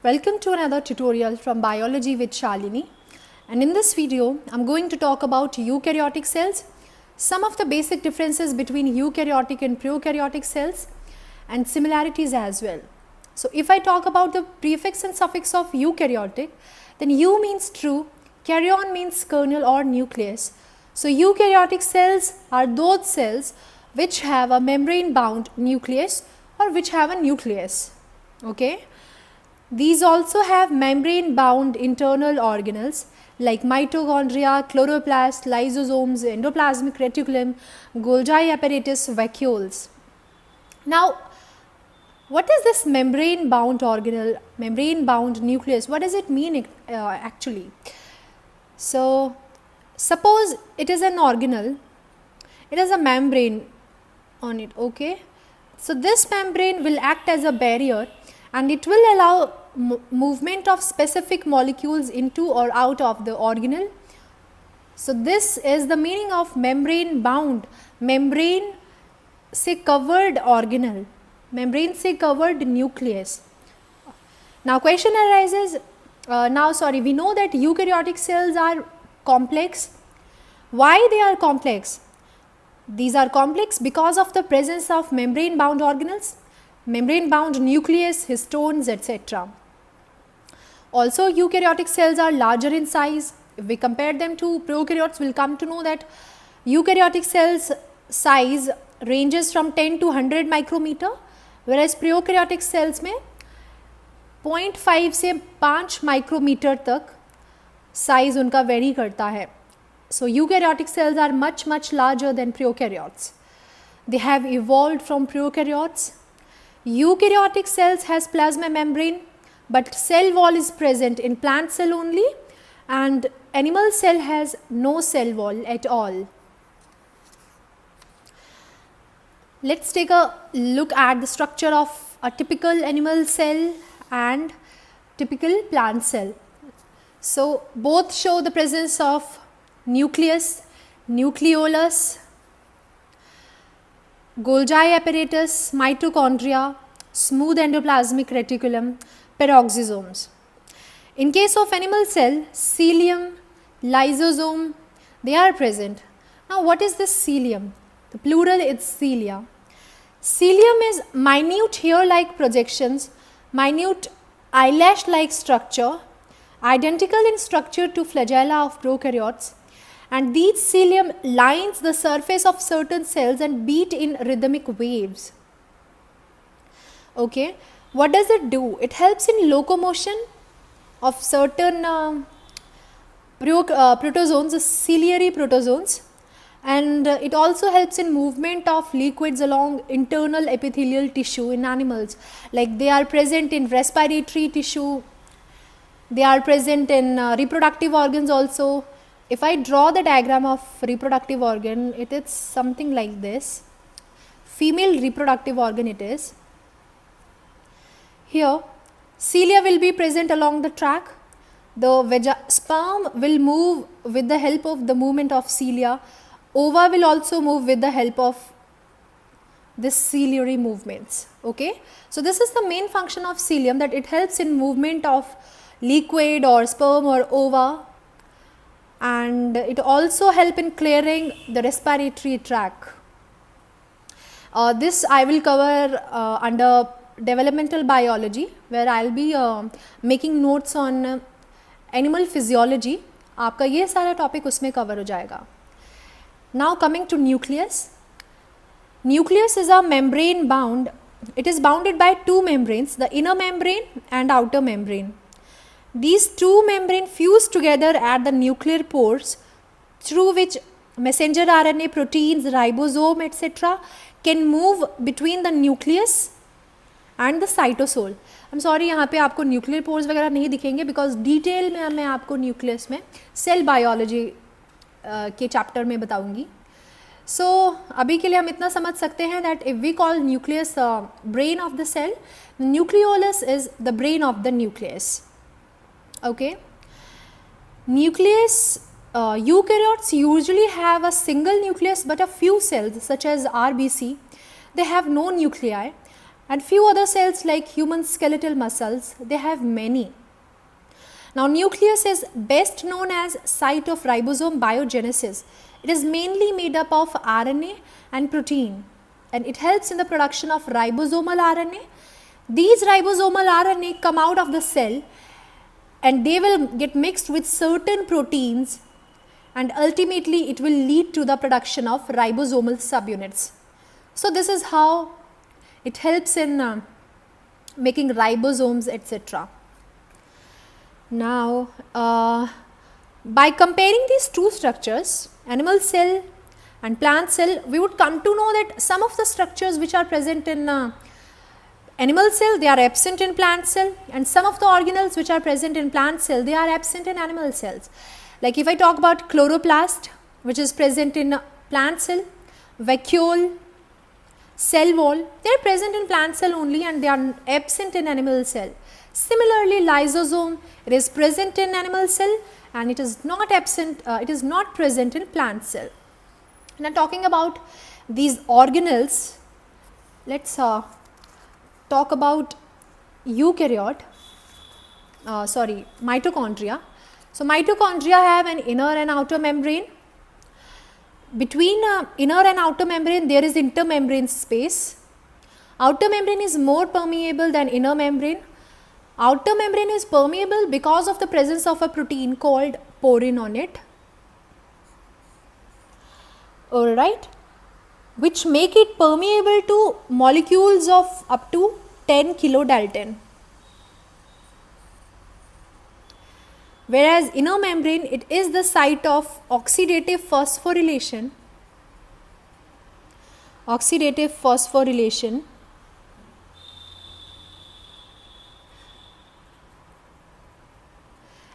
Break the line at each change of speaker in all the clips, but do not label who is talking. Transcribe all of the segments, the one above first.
Welcome to another tutorial from Biology with Shalini, and in this video I'm going to talk about eukaryotic cells, some of the basic differences between eukaryotic and prokaryotic cells and similarities as well. So if I talk about the prefix and suffix of eukaryotic, then eu means true, karyon means kernel or nucleus. So eukaryotic cells are those cells which have a membrane bound nucleus or which have a nucleus. Okay. These also have membrane bound internal organelles like mitochondria, chloroplast, lysosomes, endoplasmic reticulum, Golgi apparatus, vacuoles. Now, what is this membrane bound organelle, membrane bound nucleus? What does it mean actually? So, suppose it is an organelle, it has a membrane on it, okay? So, this membrane will act as a barrier and it will allow movement of specific molecules into or out of the organelle. So, this is the meaning of membrane bound, membrane से covered organelle, membrane से covered nucleus. Now, question arises, we know that eukaryotic cells are complex. Why they are complex? These are complex because of the presence of membrane bound organelles, membrane bound nucleus, histones, etc. Also, eukaryotic cells are larger in size. If we compare them to prokaryotes, we will come to know that eukaryotic cells size ranges from 10 to 100 micrometer, whereas prokaryotic cells में 0.5 से 5 micrometer तक size उनका vary करता है. So, eukaryotic cells are much larger than prokaryotes. They have evolved from prokaryotes. Eukaryotic cells has plasma membrane, but cell wall is present in plant cell only, and animal cell has no cell wall at all. Let's take a look at the structure of a typical animal cell and typical plant cell. So, both show the presence of nucleus, nucleolus, Golgi apparatus, mitochondria, smooth endoplasmic reticulum, peroxisomes. In case of animal cell, cilium, lysosome, they are present. Now, what is this cilium? The plural is cilia. Cilium is minute hair-like projections, minute eyelash-like structure, identical in structure to flagella of prokaryotes, and these cilium lines the surface of certain cells and beat in rhythmic waves. Okay, what does it do? It helps in locomotion of certain protozoans, ciliary protozoans, and it also helps in movement of liquids along internal epithelial tissue in animals, like they are present in respiratory tissue, they are present in reproductive organs also. If I draw the diagram of reproductive organ, it is something like this. Female reproductive organ it is. Here, cilia will be present along the track. The sperm will move with the help of the movement of cilia. Ova will also move with the help of this ciliary movements. Okay. So, this is the main function of cilium, that it helps in movement of liquid or sperm or ova, and it also help in clearing the respiratory tract. This I will cover under developmental biology, where I will be making notes on animal physiology. आपका ये सारा topic उसमें cover हो जाएगा. Now coming to nucleus. Nucleus is a membrane bound. It is bounded by two membranes, the inner membrane and outer membrane. These two membranes fuse together at the nuclear pores, through which messenger RNA, proteins, ribosome, etc. can move between the nucleus and the cytosol. I'm sorry, यहाँ पे आपको nuclear pores वगैरह नहीं दिखेंगे, because detail में मैं आपको nucleus में cell biology के chapter में बताऊंगी. So अभी के लिए हम इतना समझ सकते हैं that if we call nucleus brain of the cell, nucleolus is the brain of the nucleus. Okay. Nucleus, eukaryotes usually have a single nucleus, but a few cells such as RBC, they have no nuclei, and few other cells like human skeletal muscles, they have many. Now nucleus is best known as site of ribosome biogenesis. It is mainly made up of RNA and protein, and it helps in the production of ribosomal RNA. These ribosomal RNA come out of the cell and they will get mixed with certain proteins, and ultimately it will lead to the production of ribosomal subunits. So this is how it helps in making ribosomes, etc. Now, by comparing these two structures, animal cell and plant cell, we would come to know that some of the structures which are present in animal cell, they are absent in plant cell, and some of the organelles which are present in plant cell, they are absent in animal cells. Like if I talk about chloroplast, which is present in plant cell, vacuole, cell wall, they are present in plant cell only and they are absent in animal cell. Similarly, lysosome, it is present in animal cell and it is not absent, it is not present in plant cell. Now talking about these organelles, let's talk about mitochondria. So mitochondria have an inner and outer membrane. Between inner and outer membrane, there is intermembrane space. Outer membrane is more permeable than inner membrane. Outer membrane is permeable because of the presence of a protein called porin on it. Alright, which make it permeable to molecules of up to 10 kilodalton. Whereas inner membrane, it is the site of oxidative phosphorylation.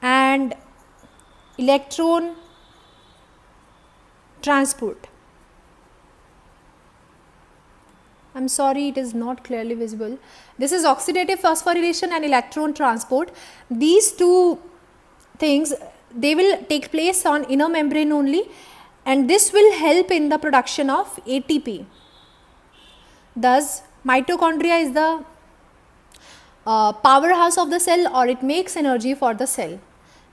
And electron transport. I am sorry, it is not clearly visible. This is oxidative phosphorylation and electron transport. These two things, they will take place on inner membrane only, and this will help in the production of ATP. Thus, mitochondria is the powerhouse of the cell, or it makes energy for the cell.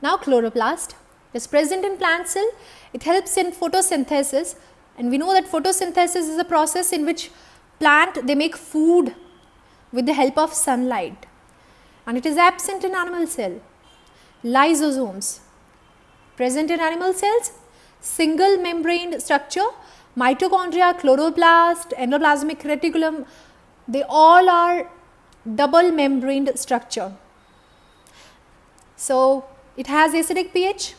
Now chloroplast is present in plant cell. It helps in photosynthesis, and we know that photosynthesis is a process in which plant, they make food with the help of sunlight, and it is absent in animal cell. Lysosomes present in animal cells, single membraned structure. Mitochondria, chloroplast, endoplasmic reticulum, they all are double membraned structure. So it has acidic pH.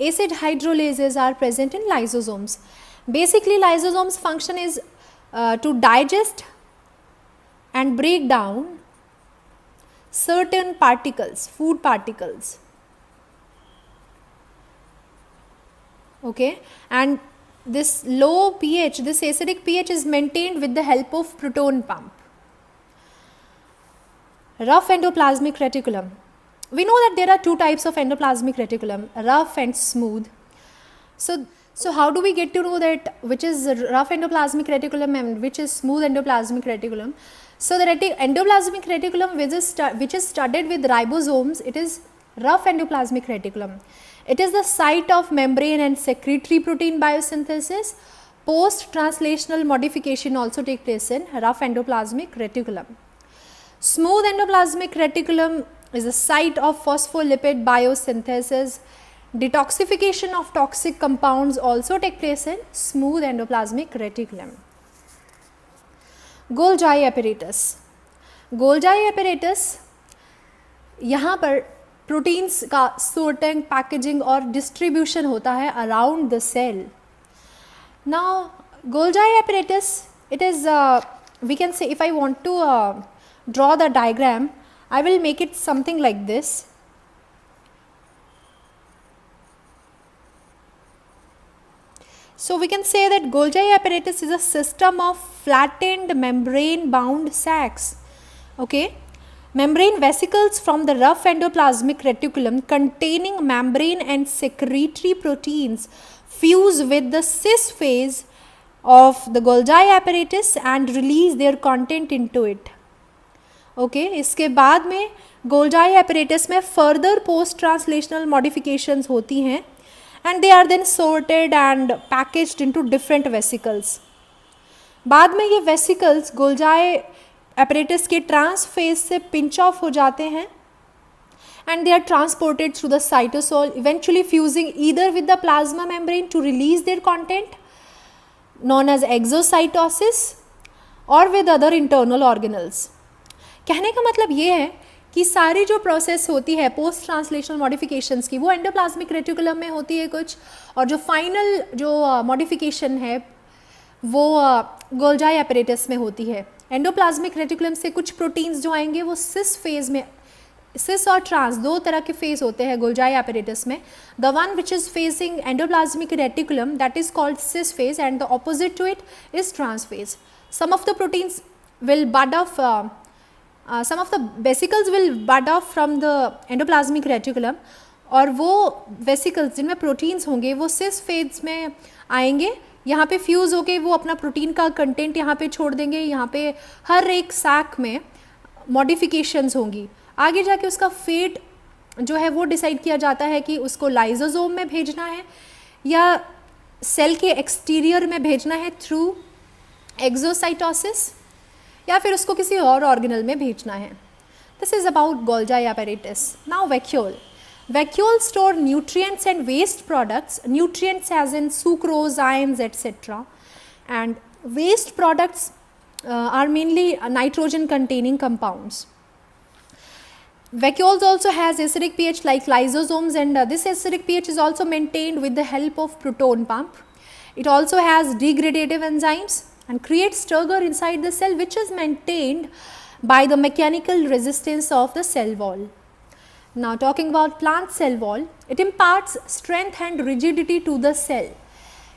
Acid hydrolases are present in lysosomes. Basically, lysosomes function is to digest and break down certain particles, food particles. Okay, and this low pH, this acidic pH is maintained with the help of proton pump. Rough endoplasmic reticulum. We know that there are two types of endoplasmic reticulum, rough and smooth. So how do we get to know that which is rough endoplasmic reticulum and which is smooth endoplasmic reticulum? So the endoplasmic reticulum which is studded with ribosomes, it is rough endoplasmic reticulum. It is the site of membrane and secretory protein biosynthesis. Post-translational modification also take place in rough endoplasmic reticulum. Smooth endoplasmic reticulum is the site of phospholipid biosynthesis. Detoxification of toxic compounds also take place in smooth endoplasmic reticulum. Golgi apparatus. Golgi apparatus, यहाँ पर proteins का sorting, packaging और distribution होता है around the cell. Now Golgi apparatus, it is we can say, if I want to draw the diagram, I will make it something like this. So we can say that Golgi apparatus is a system of flattened membrane bound sacs. Okay. Membrane vesicles from the rough endoplasmic reticulum containing membrane and secretory proteins fuse with the cis phase of the Golgi apparatus and release their content into it. Okay इसके बाद में Golgi apparatus में further post translational modifications होती हैं and they are then sorted and packaged into different vesicles. बाद में ये vesicles Golgi apparatus के ट्रांसफेज से पिंच ऑफ हो जाते हैं and they are transported through the cytosol, eventually fusing either with the plasma membrane to release their content known as exocytosis or with other internal organelles. कहने का मतलब ये है कि सारी जो प्रोसेस होती है पोस्ट ट्रांसलेशनल मॉडिफिकेशंस की वो एंडोप्लाज्मिक रेटिकुलम में होती है कुछ, और जो फाइनल जो मॉडिफिकेशन है वो गोल्जाई एपरेटस में होती है. एंडोप्लाज्मिक रेटिकुलम से कुछ प्रोटीन्स जो आएंगे वो सिस फेज में, सिस और ट्रांस दो तरह के फेज होते हैं गोल्जाई एपरेटस में. The one which is facing endoplasmic reticulum that is called cis face and the opposite to it is trans face. Some of the proteins will bud off some of the vesicles will bud off from the endoplasmic reticulum और वो vesicles जिनमें proteins होंगे वो सिस phase में आएंगे, यहाँ पे fuse होके वो अपना प्रोटीन का कंटेंट यहाँ पे छोड़ देंगे. यहाँ पे हर एक सैक में मॉडिफिकेशंस होंगी. आगे जाके उसका फेट जो है वो डिसाइड किया जाता है कि उसको लाइजोसोम में भेजना है या सेल के एक्सटीरियर में भेजना है थ्रू एक्सोसाइटोसिस, या फिर उसको किसी और ऑर्गेनल में भेजना है. This is about Golgi apparatus. Now vacuole. Vacuole store nutrients and waste products, nutrients as in sucrose, ions etcetera, and waste products are mainly nitrogen containing compounds. Vacuoles also has acidic pH like lysosomes, and this acidic pH is also maintained with the help of proton pump. It also has degradative enzymes and creates turgor inside the cell, which is maintained by the mechanical resistance of the cell wall. Now talking about plant cell wall, it imparts strength and rigidity to the cell.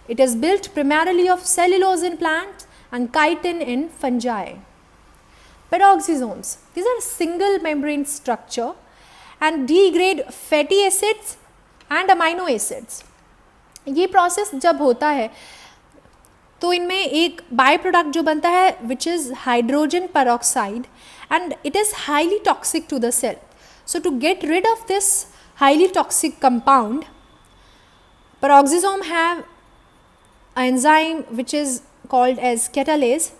It is built primarily of cellulose in plants and chitin in fungi. Peroxisomes, these are single membrane structure and degrade fatty acids and amino acids. ये process जब होता है तो इनमें एक by product जो बनता है which is hydrogen peroxide and it is highly toxic to the cell. So to get rid of this highly toxic compound, peroxisome have an enzyme which is called as catalase.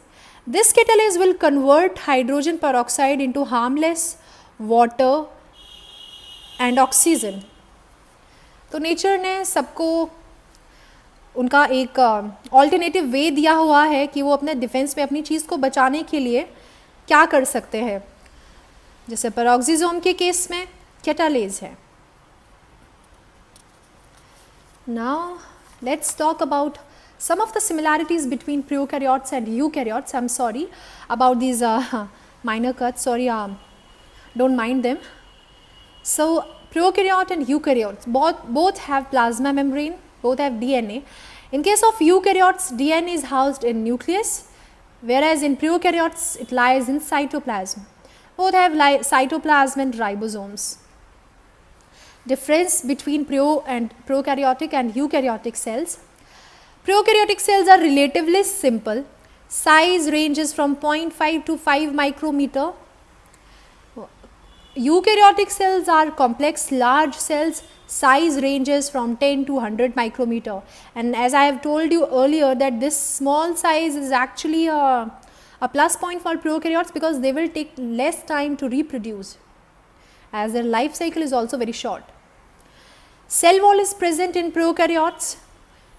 This catalase will convert hydrogen peroxide into harmless water and oxygen. तो nature ने सबको उनका एक alternative way दिया हुआ है कि वो अपने डिफेंस में अपनी चीज़ को बचाने के लिए क्या कर सकते हैं. जैसे पेरोक्सिसोम के केस में कैटालेज है. Now let's talk about some of the similarities between prokaryotes and eukaryotes. I'm sorry about these minor cuts, sorry, don't mind them. So prokaryote and eukaryotes both have plasma membrane, both have DNA. In case of eukaryotes, DNA is housed in nucleus, whereas in prokaryotes it lies in cytoplasm. Both have cytoplasm and ribosomes. Difference between prokaryotic and eukaryotic cells. Prokaryotic cells are relatively simple. Size ranges from 0.5 to 5 micrometer. Eukaryotic cells are complex, large cells. Size ranges from 10 to 100 micrometer. And as I have told you earlier that this small size is actually a plus point for prokaryotes because they will take less time to reproduce as their life cycle is also very short. Cell wall is present in prokaryotes.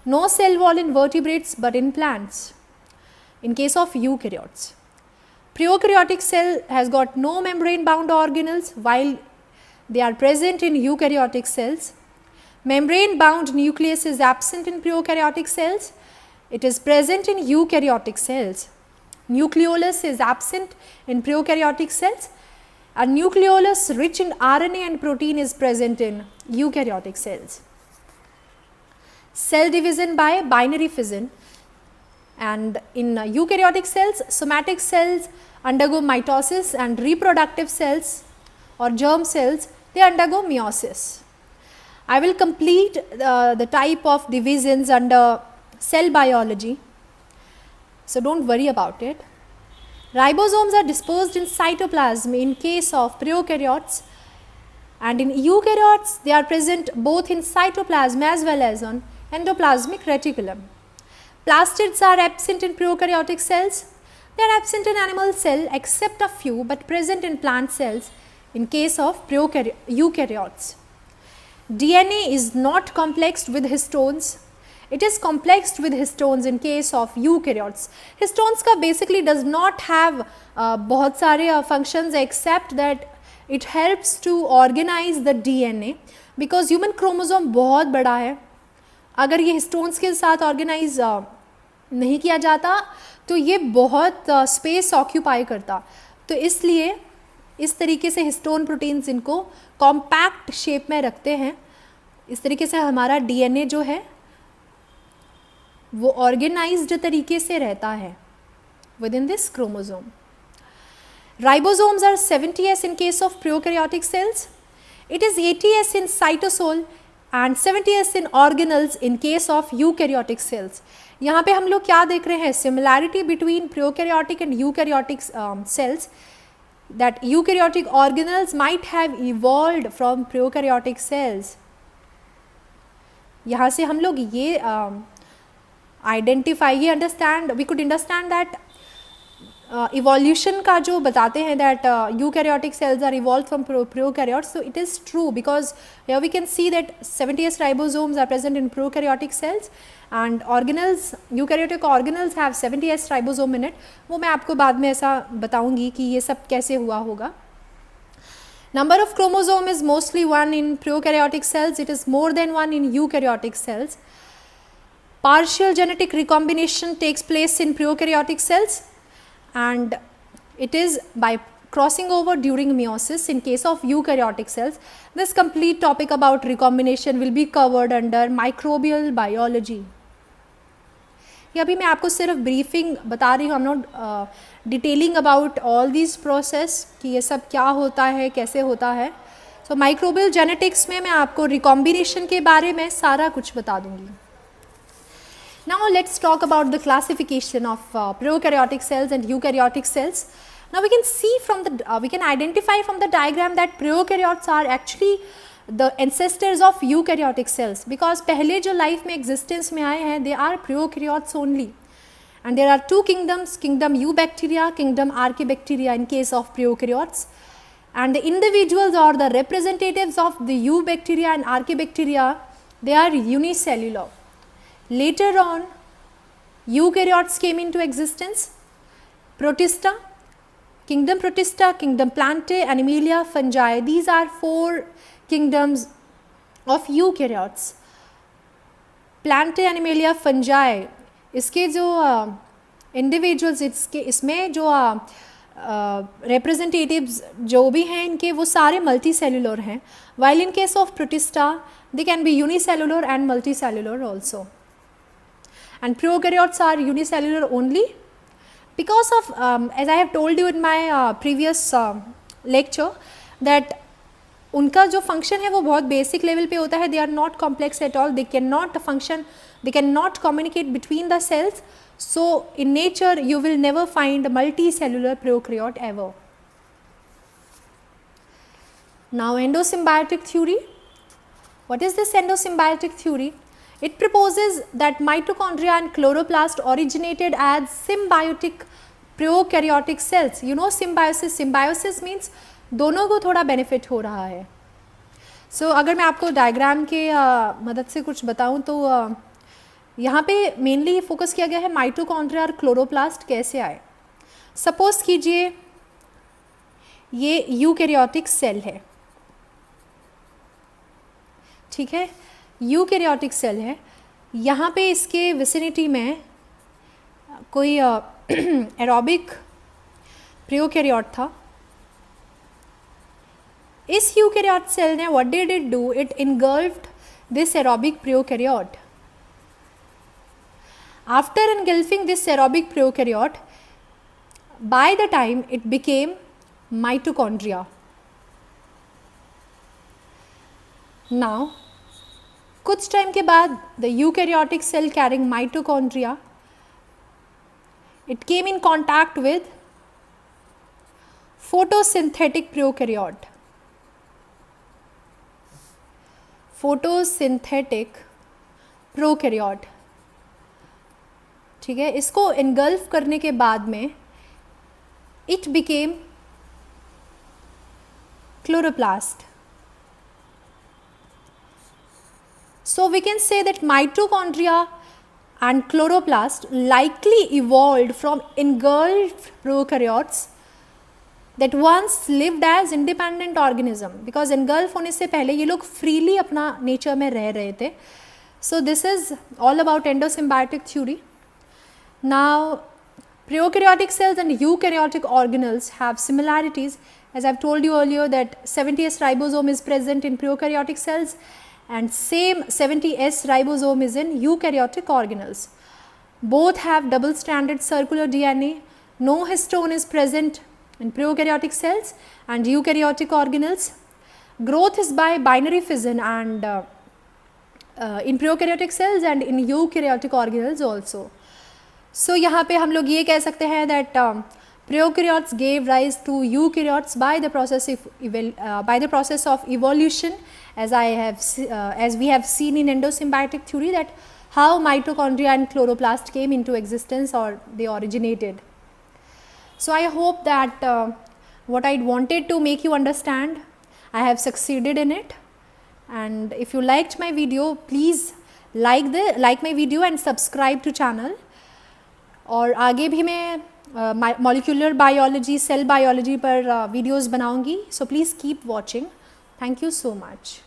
No cell wall in vertebrates but in plants. In case of eukaryotes, prokaryotic cell has got no membrane bound organelles while they are present in eukaryotic cells. Membrane bound nucleus is absent in prokaryotic cells. It is present in eukaryotic cells. Nucleolus is absent in prokaryotic cells. A nucleolus rich in RNA and protein is present in eukaryotic cells. Cell division by binary fission, and in eukaryotic cells, somatic cells undergo mitosis and reproductive cells or germ cells, they undergo meiosis. I will complete the type of divisions under cell biology, so don't worry about it. Ribosomes are dispersed in cytoplasm in case of prokaryotes, and in eukaryotes they are present both in cytoplasm as well as on endoplasmic reticulum. Plastids are absent in prokaryotic cells. They are absent in animal cell except a few, but present in plant cells in case of eukaryotes. DNA is not complexed with histones. It is complexed with histones in case of eukaryotes. Histones का basically does not have बहुत सारे functions except that it helps to organize the DNA because human chromosome बहुत बड़ा है. अगर ये histones के साथ ऑर्गेनाइज नहीं किया जाता तो ये बहुत स्पेस ऑक्यूपाई करता. तो इसलिए इस तरीके से हिस्टोन प्रोटीन्स इनको कॉम्पैक्ट शेप में रखते हैं. इस तरीके से हमारा डीएनए जो है वो ऑर्गेनाइज्ड तरीके से रहता है with in this chromosome. Ribosomes are 70s in case of prokaryotic cells. It is 80s in cytosol and 70s in organelles in case of eukaryotic cells. यहाँ पे हम लोग क्या देख रहे हैं? Similarity between prokaryotic and eukaryotic cells, that eukaryotic organelles might have evolved from prokaryotic cells. यहाँ से हम लोग ये identify, ये understand, we could understand that evolution का जो बताते हैं that eukaryotic cells are evolved from prokaryotes. So it is true because here we can see that 70s ribosomes are present in prokaryotic cells and organelles, eukaryotic organelles have 70s ribosome in it. वो मैं आपको बाद में ऐसा बताऊंगी कि ये सब कैसे हुआ होगा. Number of chromosome is mostly 1 in prokaryotic cells. It is more than 1 in eukaryotic cells. Partial genetic recombination takes place in prokaryotic cells, and it is by crossing over during meiosis in case of eukaryotic cells. This complete topic about recombination will be covered under microbial biology. ये अभी मैं आपको सिर्फ briefing बता रही हूँ. I'm not detailing about all these process कि ये सब क्या होता है, कैसे होता है. So microbial genetics में मैं आपको recombination के बारे में सारा कुछ बता दूँगी. Now let's talk about the classification of prokaryotic cells and eukaryotic cells. Now we can see from the we can identify from the diagram that prokaryotes are actually the ancestors of eukaryotic cells because पहले जो life में existence में आए हैं they are prokaryotes only, and there are two kingdoms, kingdom Eubacteria, kingdom Archaebacteria in case of prokaryotes, and the individuals or the representatives of the Eubacteria and Archaebacteria, they are unicellular. Later on, eukaryotes came into existence. Protista, kingdom Protista, kingdom Plantae, Animalia, Fungi. These are four kingdoms of eukaryotes. Plantae, Animalia, Fungi. इसके जो individuals इसमें जो representatives जो भी हैं इनके वो सारे multicellular हैं. While in case of Protista, they can be unicellular and multicellular also. And prokaryotes are unicellular only because of as I have told you in my previous lecture that उनका जो function है वो बहुत basic level पे होता है. They are not complex at all. They cannot function, they cannot communicate between the cells. So in nature you will never find a multicellular prokaryote ever. Now endosymbiotic theory. What is this endosymbiotic theory? It proposes that mitochondria and chloroplast originated as symbiotic prokaryotic cells. You know symbiosis. Symbiosis means दोनों को थोड़ा benefit हो रहा है. So अगर मैं आपको diagram के मदद से कुछ बताऊँ तो यहाँ पे mainly focus किया गया है mitochondria और chloroplast कैसे आए. Suppose कीजिए ये eukaryotic cell है, ठीक है, यूकैरियोटिक सेल है. यहाँ पे इसके विसिनिटी में कोई एरोबिक प्रोकैरियोट था. इस यूकैरियोट सेल ने what did it do? It engulfed this aerobic prokaryote. After engulfing this aerobic prokaryote, by the time it became mitochondria. Now कुछ टाइम के बाद the eukaryotic cell carrying mitochondria, it came in contact with photosynthetic prokaryote, photosynthetic prokaryote, ठीक है। इसको engulf करने के बाद में it became chloroplast. So we can say that mitochondria and chloroplast likely evolved from engulfed prokaryotes that once lived as independent organism, because engulf होने से पहले ये लोग freely अपना nature में रह रहे थे. So this is all about endosymbiotic theory. Now prokaryotic cells and eukaryotic organelles have similarities, as I've told you earlier that 70S ribosome is present in prokaryotic cells and same 70S ribosome is in eukaryotic organelles. Both have double stranded circular DNA. No histone is present in prokaryotic cells and eukaryotic organelles. Growth is by binary fission and in prokaryotic cells and in eukaryotic organelles also. So यहाँ पे हम लोग ये कह सकते हैं that prokaryotes gave rise to eukaryotes by the process of evolution, as we have seen in endosymbiotic theory that how mitochondria and chloroplast came into existence or they originated. So I hope that what I wanted to make you understand, I have succeeded in it. And if you liked my video, please like my video and subscribe to channel. और आगे भी मैं molecular biology, cell biology पर videos बनाऊंगी. So please keep watching. Thank you so much.